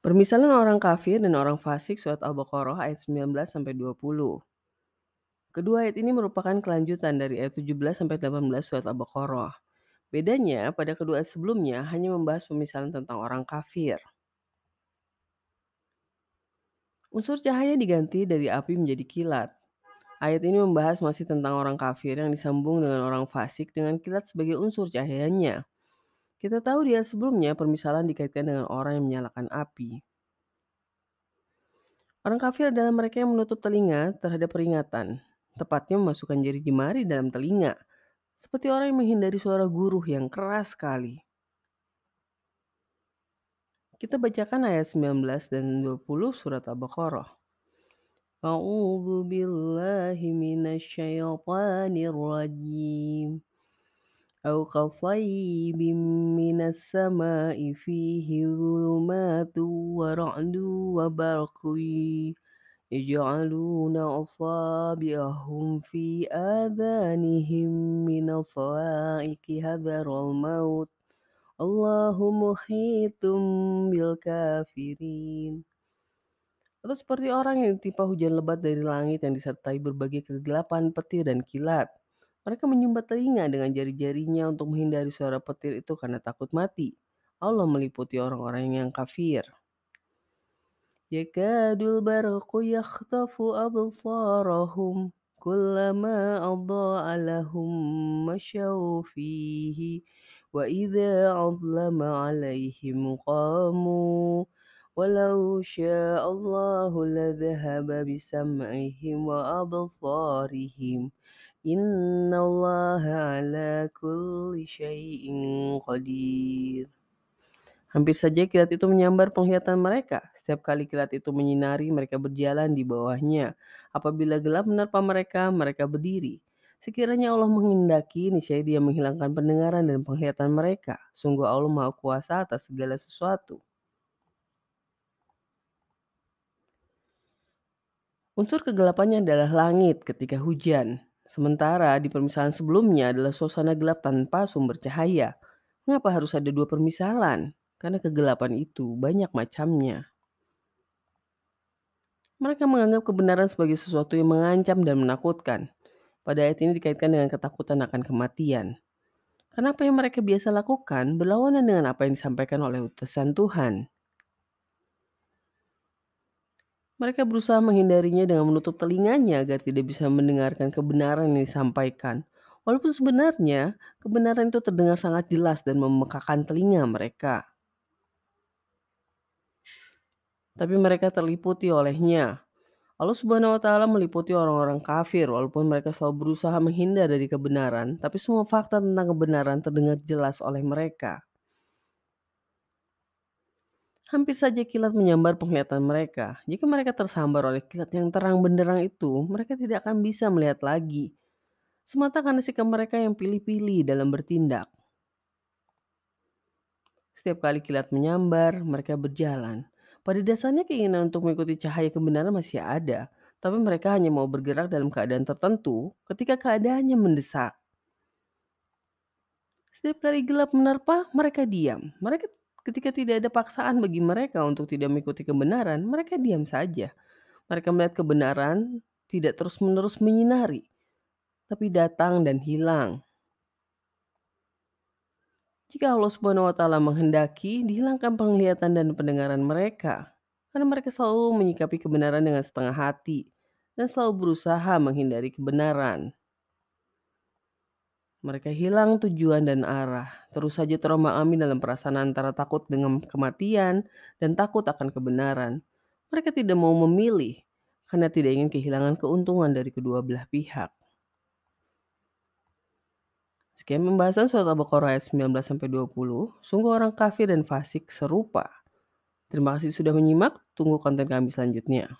Permisalan orang kafir dan orang fasik surat Al-Baqarah ayat 19 sampai 20. Kedua ayat ini merupakan kelanjutan dari ayat 17 sampai 18 surat Al-Baqarah. Bedanya, pada kedua ayat sebelumnya hanya membahas pemisalan tentang orang kafir. Unsur cahaya diganti dari api menjadi kilat. Ayat ini membahas masih tentang orang kafir yang disambung dengan orang fasik dengan kilat sebagai unsur cahayanya. Kita tahu di ayat sebelumnya permisalan dikaitkan dengan orang yang menyalakan api. Orang kafir adalah mereka yang menutup telinga terhadap peringatan, tepatnya memasukkan jari jemari dalam telinga, seperti orang yang menghindari suara guruh yang keras sekali. Kita bacakan ayat 19 dan 20 surat Al-Baqarah. A'udzu billahi minasyaitonir rajim. Au kasayyibin minas sama'i fihi dhulumatu wa ra'du wa barqi. يجعلون أصابعهم في آذانهم من الصواعق حذر الموت الله محيط بالكافرين. Atau seperti orang yang ditimpa hujan lebat dari langit yang disertai berbagai kegelapan, petir, dan kilat. Mereka menyumbat telinga dengan jari-jarinya untuk menghindari suara petir itu karena takut mati. Allah meliputi orang-orang yang kafir. يكاد البرق يخطف أبصارهم كلما أضاء لهم مشوا فيه وإذا أظلم عليهم قاموا ولو شاء الله لذهب بسمعهم وأبصارهم إن الله على كل شيء قدير. Hampir saja kilat itu menyambar penglihatan mereka. Setiap kali kilat itu menyinari, mereka berjalan di bawahnya. Apabila gelap menerpa mereka, mereka berdiri. Sekiranya Allah menghendaki, niscaya Dia menghilangkan pendengaran dan penglihatan mereka. Sungguh Allah Maha Kuasa atas segala sesuatu. Unsur kegelapannya adalah langit ketika hujan. Sementara di permisalan sebelumnya adalah suasana gelap tanpa sumber cahaya. Mengapa harus ada dua permisalan? Karena kegelapan itu banyak macamnya. Mereka menganggap kebenaran sebagai sesuatu yang mengancam dan menakutkan. Pada ayat ini dikaitkan dengan ketakutan akan kematian. Karena apa yang mereka biasa lakukan berlawanan dengan apa yang disampaikan oleh utusan Tuhan. Mereka berusaha menghindarinya dengan menutup telinganya agar tidak bisa mendengarkan kebenaran yang disampaikan. Walaupun sebenarnya kebenaran itu terdengar sangat jelas dan memekakan telinga mereka. Tapi mereka terliputi olehnya. Allah Subhanahu wa taala meliputi orang-orang kafir walaupun mereka selalu berusaha menghindar dari kebenaran, tapi semua fakta tentang kebenaran terdengar jelas oleh mereka. Hampir saja kilat menyambar penglihatan mereka. Jika mereka tersambar oleh kilat yang terang benderang itu, mereka tidak akan bisa melihat lagi. Semata karena sikap mereka yang pilih-pilih dalam bertindak. Setiap kali kilat menyambar, mereka berjalan. Pada dasarnya keinginan untuk mengikuti cahaya kebenaran masih ada, tapi mereka hanya mau bergerak dalam keadaan tertentu ketika keadaannya mendesak. Setiap kali gelap menerpa, mereka diam. Mereka ketika tidak ada paksaan bagi mereka untuk tidak mengikuti kebenaran, mereka diam saja. Mereka melihat kebenaran tidak terus-menerus menyinari, tapi datang dan hilang. Jika Allah Subhanahu wa taala menghendaki, dihilangkan penglihatan dan pendengaran mereka. Karena mereka selalu menyikapi kebenaran dengan setengah hati dan selalu berusaha menghindari kebenaran. Mereka hilang tujuan dan arah, terus saja terombang-ambing dalam perasaan antara takut dengan kematian dan takut akan kebenaran. Mereka tidak mau memilih karena tidak ingin kehilangan keuntungan dari kedua belah pihak. Sekian pembahasan surat Al-Baqarah ayat 19 sampai 20. Sungguh orang kafir dan fasik serupa. Terima kasih sudah menyimak. Tunggu konten kami selanjutnya.